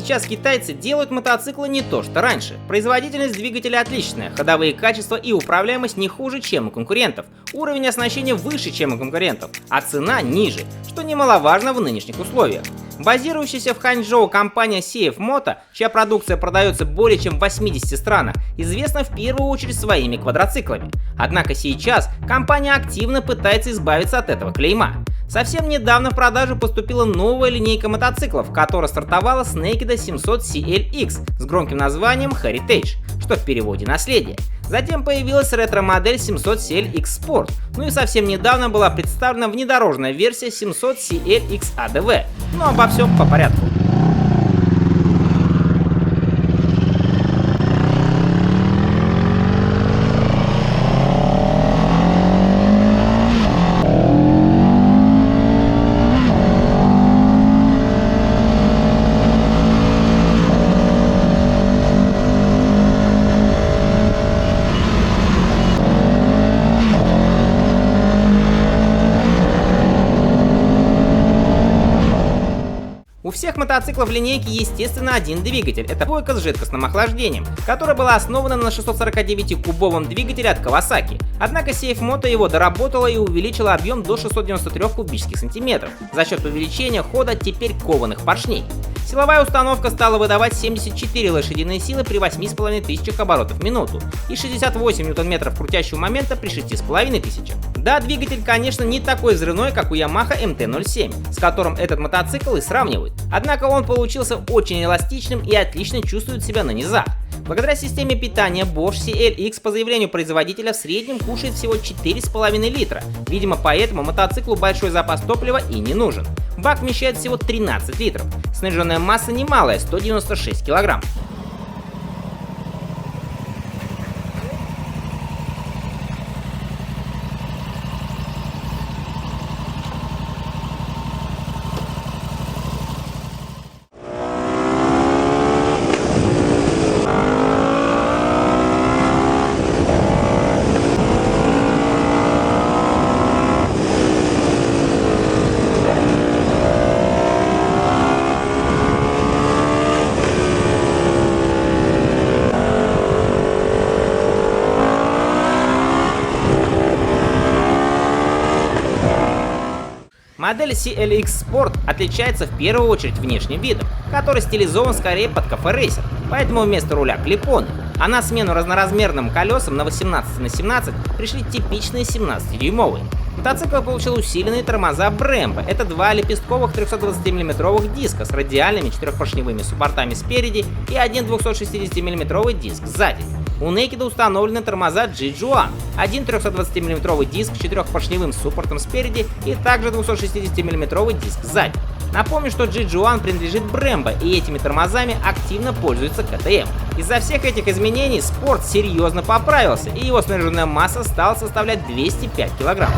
сейчас китайцы делают мотоциклы не то что раньше. Производительность двигателя отличная, ходовые качества и управляемость не хуже, чем у конкурентов. Уровень оснащения выше, чем у конкурентов, а цена ниже, что немаловажно в нынешних условиях. Базирующаяся в Ханчжоу компания CF Moto, чья продукция продается более чем в 80 странах, известна в первую очередь своими квадроциклами. Однако сейчас компания активно пытается избавиться от этого клейма. Совсем недавно в продажу поступила новая линейка мотоциклов, которая стартовала с Naked 700 CLX с громким названием Heritage, что в переводе «наследие». Затем появилась ретро-модель 700 CLX Sport, ну и совсем недавно была представлена внедорожная версия 700 CLX ADV. Но обо всем по порядку. У всех мотоциклов линейки, естественно, один двигатель. Это двойка с жидкостным охлаждением, которая была основана на 649-кубовом двигателе от Kawasaki. Однако CF Moto его доработала и увеличила объем до 693 кубических сантиметров за счет увеличения хода теперь кованых поршней. Силовая установка стала выдавать 74 лошадиные силы при 8500 оборотов в минуту и 68 ньютон-метров крутящего момента при 6500. Да, двигатель, конечно, не такой взрывной, как у Yamaha MT-07, с которым этот мотоцикл и сравнивают. Однако он получился очень эластичным и отлично чувствует себя на низах. Благодаря системе питания Bosch CLX по заявлению производителя в среднем кушает всего 4,5 литра. Видимо, поэтому мотоциклу большой запас топлива и не нужен. Бак вмещает всего 13 литров. Снаряженная масса немалая, 196 килограмм. Модель CLX Sport отличается в первую очередь внешним видом, который стилизован скорее под кафе-рейсер, поэтому вместо руля клипоны, а на смену разноразмерным колесам на 18 на 17 пришли типичные 17-дюймовые. Мотоцикл получил усиленные тормоза Brembo. Это два лепестковых 320 мм диска с радиальными четырехпоршневыми суппортами спереди и один 260 мм диск сзади. У Naked установлены тормоза Jijuan, один 320 мм диск с четырехпоршневым суппортом спереди и также 260 мм диск сзади. Напомню, что Jijuan принадлежит Brembo, и этими тормозами активно пользуется KTM. Из-за всех этих изменений Sport серьезно поправился, и его снаряженная масса стала составлять 205 кг.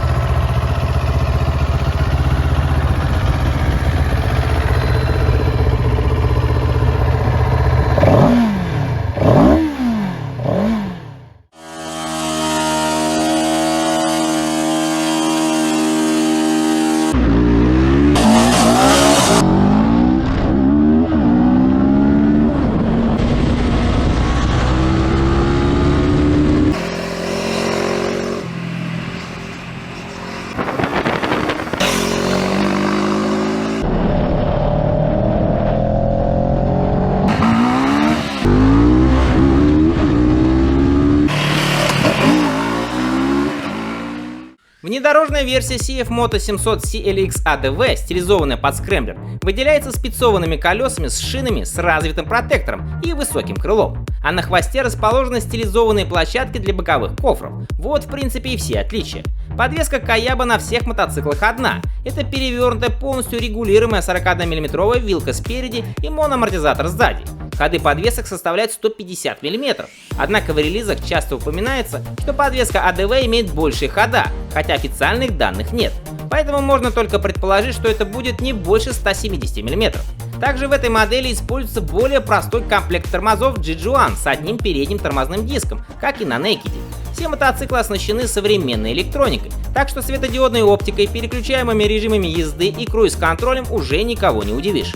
Внедорожная версия CF Moto 700 CLX ADV, стилизованная под скрэмблер, выделяется спецованными колесами с шинами с развитым протектором и высоким крылом, а на хвосте расположены стилизованные площадки для боковых кофров. Вот в принципе и все отличия. Подвеска Каяба на всех мотоциклах одна. Это перевернутая полностью регулируемая 41 мм вилка спереди и моноамортизатор сзади. Ходы подвесок составляют 150 мм. Однако в релизах часто упоминается, что подвеска ADV имеет большие хода, хотя официальных данных нет. Поэтому можно только предположить, что это будет не больше 170 мм. Также в этой модели используется более простой комплект тормозов Jijuan с одним передним тормозным диском, как и на Naked. Все мотоциклы оснащены современной электроникой, так что светодиодной оптикой, переключаемыми режимами езды и круиз-контролем уже никого не удивишь.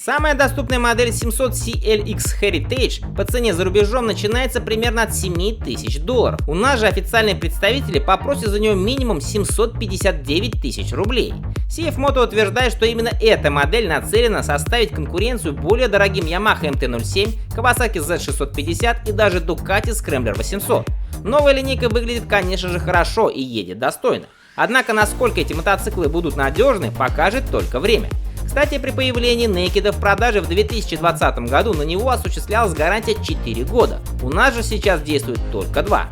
Самая доступная модель 700CLX Heritage по цене за рубежом начинается примерно от $7000. У нас же официальные представители попросят за нее минимум 759 тысяч рублей. CF Moto утверждает, что именно эта модель нацелена составить конкуренцию более дорогим Yamaha MT-07, Kawasaki Z650 и даже Ducati Scrambler 800. Новая линейка выглядит, конечно же, хорошо и едет достойно. Однако, насколько эти мотоциклы будут надежны, покажет только время. Кстати, при появлении Naked в продаже в 2020 году на него осуществлялась гарантия 4 года. У нас же сейчас действует только 2.